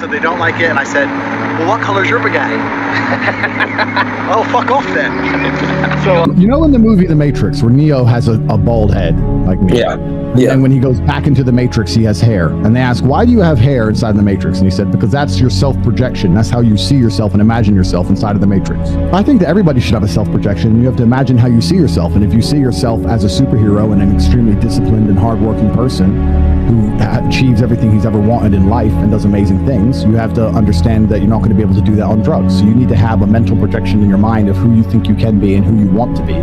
said they don't like it, and I said, well, what color's your Bugatti? Oh, fuck off then. So, you know, in the movie The Matrix, where Neo has a bald head, like me. Yeah. And when he goes back into the Matrix, he has hair. And they ask, why do you have hair inside the Matrix? And he said, because that's your self-projection. That's how you see yourself and imagine yourself inside of the Matrix. I think that everybody should have a self-projection. You have to imagine how you see yourself. And if you see yourself as a superhero and an extremely disciplined and hardworking person who achieves everything he's ever wanted in life and does amazing things, you have to understand that you're not going to be able to do that on drugs. So you need to have a mental projection in your mind of who you think you can be and who you want to be.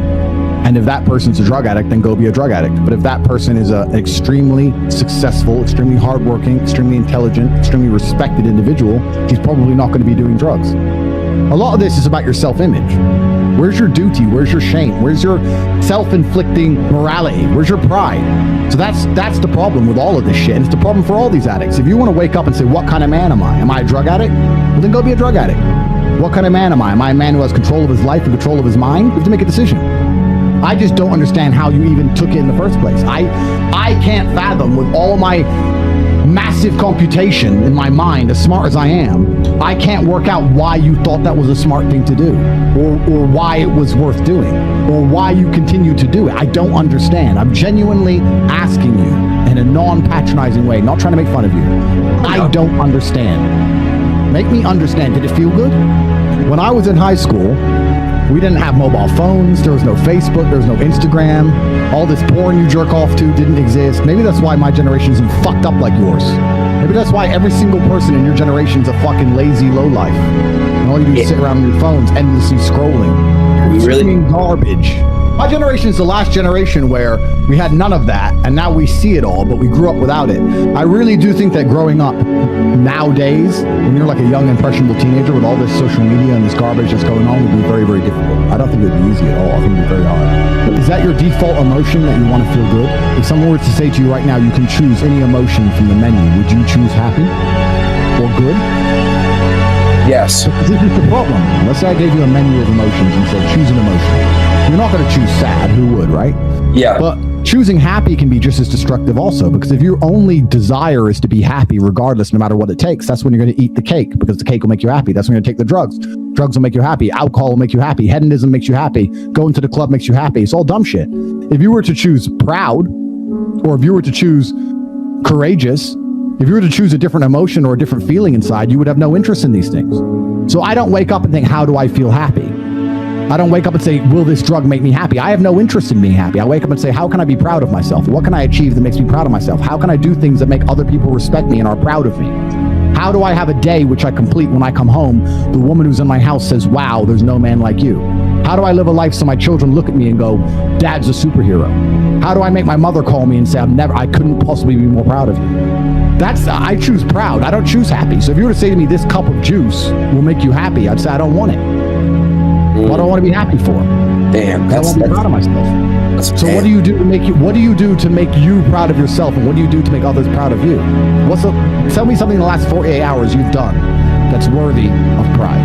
And if that person's a drug addict, then go be a drug addict. But if that person is an extremely successful, extremely hardworking, extremely intelligent, extremely respected individual, he's probably not going to be doing drugs. A lot of this is about your self-image. Where's your duty? Where's your shame? Where's your self-inflicting morality? Where's your pride? So that's the problem with all of this shit. And it's the problem for all these addicts. If you want to wake up and say, what kind of man am I? Am I a drug addict? Well, then go be a drug addict. What kind of man am I? Am I a man who has control of his life and control of his mind? You have to make a decision. I just don't understand how you even took it in the first place. I can't fathom, with all my massive computation in my mind, as smart as I am, I can't work out why you thought that was a smart thing to do, or why it was worth doing, or why you continue to do it. I don't understand. I'm genuinely asking you in a non-patronizing way, not trying to make fun of you. I don't understand. Make me understand. Did it feel good? When I was in high school, we didn't have mobile phones. There was no Facebook. There was no Instagram. All this porn you jerk off to didn't exist. Maybe that's why my generation isn't fucked up like yours. Maybe that's why every single person in your generation is a fucking lazy lowlife. And all you do is sit around on your phones endlessly scrolling. Streaming garbage. My generation is the last generation where we had none of that, and now we see it all, but we grew up without it. I really do think that growing up nowadays, when you're like a young, impressionable teenager with all this social media and this garbage that's going on, would be very, very difficult. I don't think it would be easy at all. I think it would be very hard. Is that your default emotion, that you want to feel good? If someone were to say to you right now, you can choose any emotion from the menu, would you choose happy or good? Yes. This is the problem. Let's say I gave you a menu of emotions and said, choose an emotion. You're not going to choose sad. Who would, right? Yeah. But choosing happy can be just as destructive also, because if your only desire is to be happy regardless, no matter what it takes, that's when you're going to eat the cake, because the cake will make you happy. That's when you're going to take the drugs. Drugs will make you happy. Alcohol will make you happy. Hedonism makes you happy. Going to the club makes you happy. It's all dumb shit. If you were to choose proud, or if you were to choose courageous, if you were to choose a different emotion or a different feeling inside, you would have no interest in these things. So I don't wake up and think, how do I feel happy? I don't wake up and say, will this drug make me happy? I have no interest in being happy. I wake up and say, how can I be proud of myself? What can I achieve that makes me proud of myself? How can I do things that make other people respect me and are proud of me? How do I have a day which I complete when I come home? The woman who's in my house says, wow, there's no man like you. How do I live a life so my children look at me and go, Dad's a superhero? How do I make my mother call me and say, I couldn't possibly be more proud of you? I choose proud. I don't choose happy. So if you were to say to me, this cup of juice will make you happy, I'd say, I don't want it. What do I want to be happy for? Damn, I want to be proud of myself. So what do you do to make you? What do you do to make you proud of yourself, and what do you do to make others proud of you? Tell me something in the last 48 hours you've done that's worthy of pride.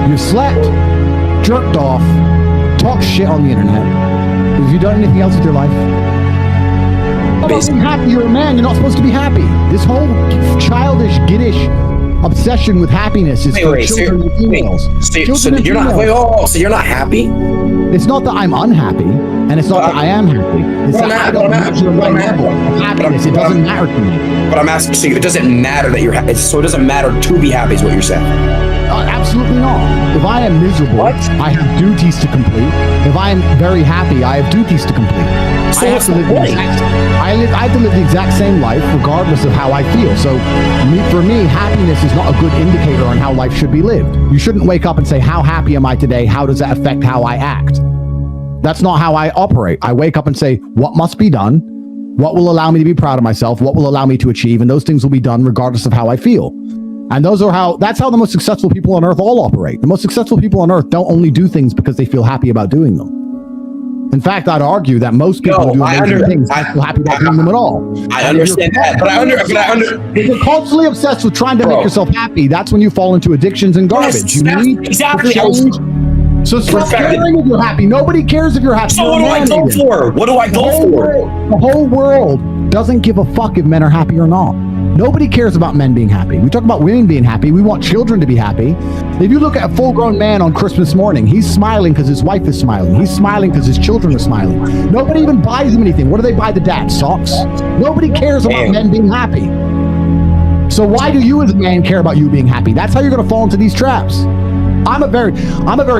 You slept, jerked off, talked shit on the internet. Have you done anything else with your life? How about being happy? You're a man. You're not supposed to be happy. This whole childish, giddish obsession with happiness is for children and females. So you're not happy? It's not that I'm unhappy, and it's not that I am happy. It's that I don't measure my level of happiness. It doesn't matter to me. But I'm asking, so it doesn't matter that you're happy. So it doesn't matter to be happy is what you're saying? Absolutely not. If I am miserable, I have duties to complete. If I am very happy, I have duties to complete. So I have to live the exact same life regardless of how I feel. So for me, happiness is not a good indicator on how life should be lived. You shouldn't wake up and say, how happy am I today? How does that affect how I act? That's not how I operate. I wake up and say, what must be done? What will allow me to be proud of myself? What will allow me to achieve? And those things will be done regardless of how I feel. And that's how the most successful people on earth all operate. The most successful people on earth don't only do things because they feel happy about doing them. In fact, I'd argue that most people who do amazing things don't feel happy about doing them at all. I understand that, but if you're constantly obsessed with trying to make yourself happy, that's when you fall into addictions and garbage. You need exactly. So stop caring if you're happy. Nobody cares if you're happy. So what do I go for? What do I go for? The whole world doesn't give a fuck if men are happy or not. Nobody cares about men being happy. We talk about women being happy. We want children to be happy. If you look at a full-grown man on Christmas morning, he's smiling because his wife is smiling. He's smiling because his children are smiling. Nobody even buys him anything. What do they buy the dad? Socks? Nobody cares about men being happy. So why do you as a man care about you being happy? That's how you're going to fall into these traps. I'm a very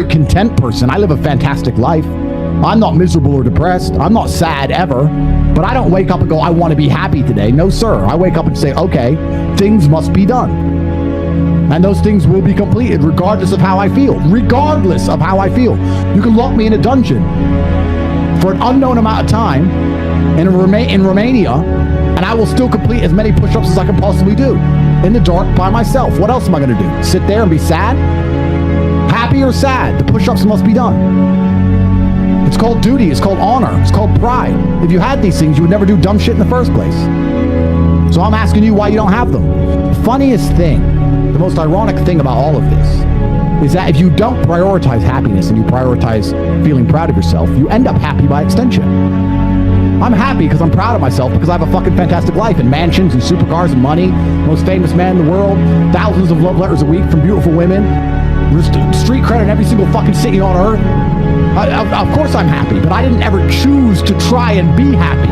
content person. I live a fantastic life. I'm not miserable or depressed. I'm not sad ever. But I don't wake up and go, I want to be happy today. No, sir. I wake up and say, okay, things must be done. And those things will be completed regardless of how I feel. Regardless of how I feel. You can lock me in a dungeon for an unknown amount of time in Romania, and I will still complete as many push-ups as I can possibly do in the dark by myself. What else am I going to do? Sit there and be sad? Happy or sad? The push-ups must be done. It's called duty. It's called honor. It's called pride. If you had these things, you would never do dumb shit in the first place. So I'm asking you why you don't have them. The funniest thing, the most ironic thing about all of this is that if you don't prioritize happiness and you prioritize feeling proud of yourself, you end up happy by extension. I'm happy because I'm proud of myself because I have a fucking fantastic life and mansions and supercars and money, most famous man in the world, thousands of love letters a week from beautiful women, street credit in every single fucking city on earth. Of course I'm happy, but I didn't ever choose to try and be happy.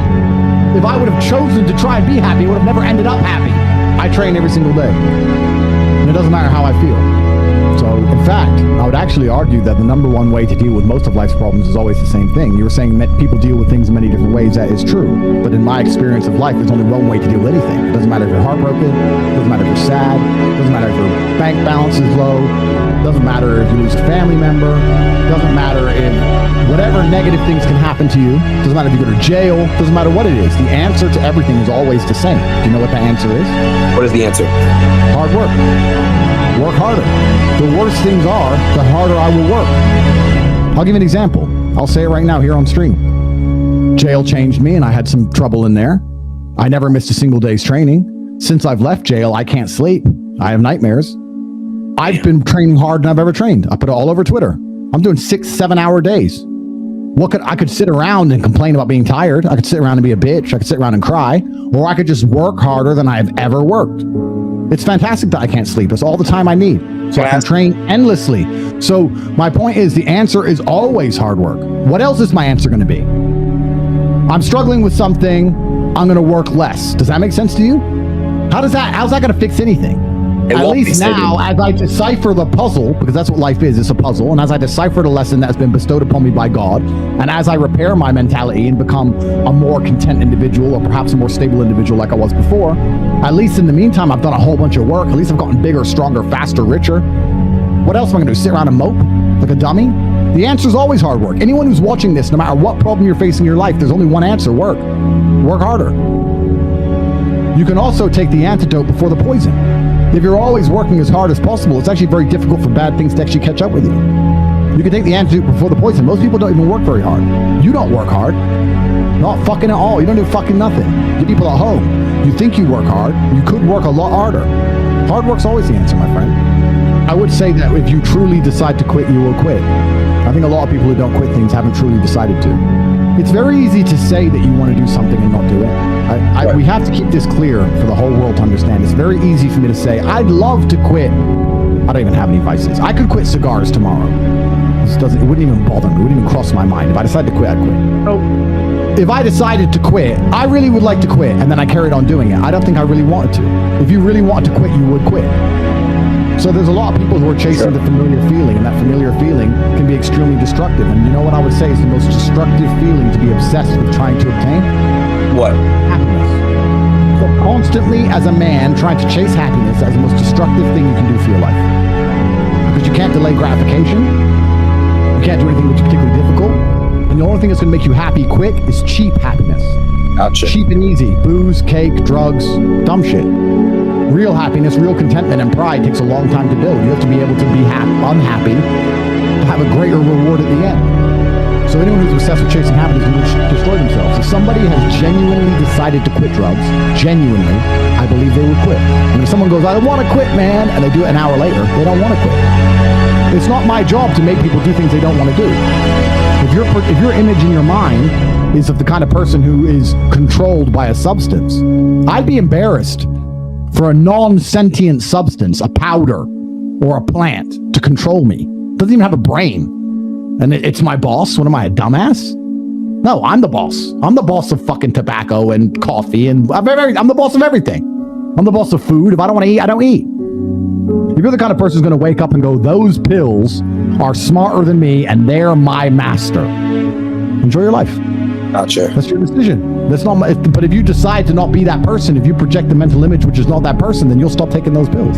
If I would have chosen to try and be happy, I would have never ended up happy. I train every single day, and it doesn't matter how I feel. So, in fact, I would actually argue that the number one way to deal with most of life's problems is always the same thing. You were saying that people deal with things in many different ways. That is true. But in my experience of life, there's only one way to deal with anything. It doesn't matter if you're heartbroken. It doesn't matter if you're sad. It doesn't matter if your bank balance is low. It doesn't matter if you lose a family member. It doesn't matter if whatever negative things can happen to you. It doesn't matter if you go to jail. It doesn't matter what it is. The answer to everything is always the same. Do you know what the answer is? What is the answer? Hard work. Work harder. The worse things are, the harder I will work. I'll give you an example. I'll say it right now here on stream. Jail changed me and I had some trouble in there. I never missed a single day's training. Since I've left jail, I can't sleep. I have nightmares. I've been training harder than I've ever trained. I put it all over Twitter. I'm doing 6-7 hour days. I could sit around and complain about being tired. I could sit around and be a bitch. I could sit around and cry. Or I could just work harder than I've ever worked. It's fantastic that I can't sleep. It's all the time I need. So I can train endlessly. So my point is the answer is always hard work. What else is my answer going to be? I'm struggling with something. I'm going to work less. Does that make sense to you? How's that going to fix anything? At least now, as I decipher the puzzle, because that's what life is, it's a puzzle, and as I decipher the lesson that's been bestowed upon me by God, and as I repair my mentality and become a more content individual, or perhaps a more stable individual like I was before, at least in the meantime, I've done a whole bunch of work. At least I've gotten bigger, stronger, faster, richer. What else am I going to do? Sit around and mope like a dummy? The answer is always hard work. Anyone who's watching this, no matter what problem you're facing in your life, there's only one answer: work. Work harder. You can also take the antidote before the poison. If you're always working as hard as possible, it's actually very difficult for bad things to actually catch up with you. You can take the antidote before the poison. Most people don't even work very hard. You don't work hard. Not fucking at all. You don't do fucking nothing. You people at home, you think you work hard. You could work a lot harder. Hard work's always the answer, my friend. I would say that if you truly decide to quit, you will quit. I think a lot of people who don't quit things haven't truly decided to. It's very easy to say that you want to do something and not do it. We have to keep this clear for the whole world to understand. It's very easy for me to say, I'd love to quit. I don't even have any vices. I could quit cigars tomorrow. It wouldn't even bother me. It wouldn't even cross my mind. If I decided to quit, I'd quit. Nope. If I decided to quit, I really would like to quit, and then I carried on doing it. I don't think I really wanted to. If you really wanted to quit, you would quit. So there's a lot of people who are chasing the familiar feeling, and that familiar feeling can be extremely destructive. And you know what I would say is the most destructive feeling to be obsessed with trying to obtain? What? Happiness. So constantly, as a man, trying to chase happiness is the most destructive thing you can do for your life. Because you can't delay gratification. You can't do anything which is particularly difficult. And the only thing that's going to make you happy quick is cheap happiness. Gotcha. Cheap and easy. Booze, cake, drugs, dumb shit. Real happiness, real contentment, and pride takes a long time to build. You have to be able to be unhappy to have a greater reward at the end. So anyone who's obsessed with chasing happiness will destroy themselves. If somebody has genuinely decided to quit drugs, genuinely, I believe they would quit. And if someone goes, I want to quit, man, and they do it an hour later, they don't want to quit. It's not my job to make people do things they don't want to do. If your image in your mind is of the kind of person who is controlled by a substance, I'd be embarrassed for a non-sentient substance, a powder or a plant, to control me. It doesn't even have a brain. And it's my boss. What am I, a dumbass? No, I'm the boss. I'm the boss of fucking tobacco and coffee, and I'm the boss of everything. I'm the boss of food. If I don't want to eat, I don't eat. If you're the kind of person who's going to wake up and go, those pills are smarter than me and they're my master, enjoy your life. Gotcha. That's your decision. That's not my, but if you decide to not be that person, if you project the mental image which is not that person, then you'll stop taking those pills.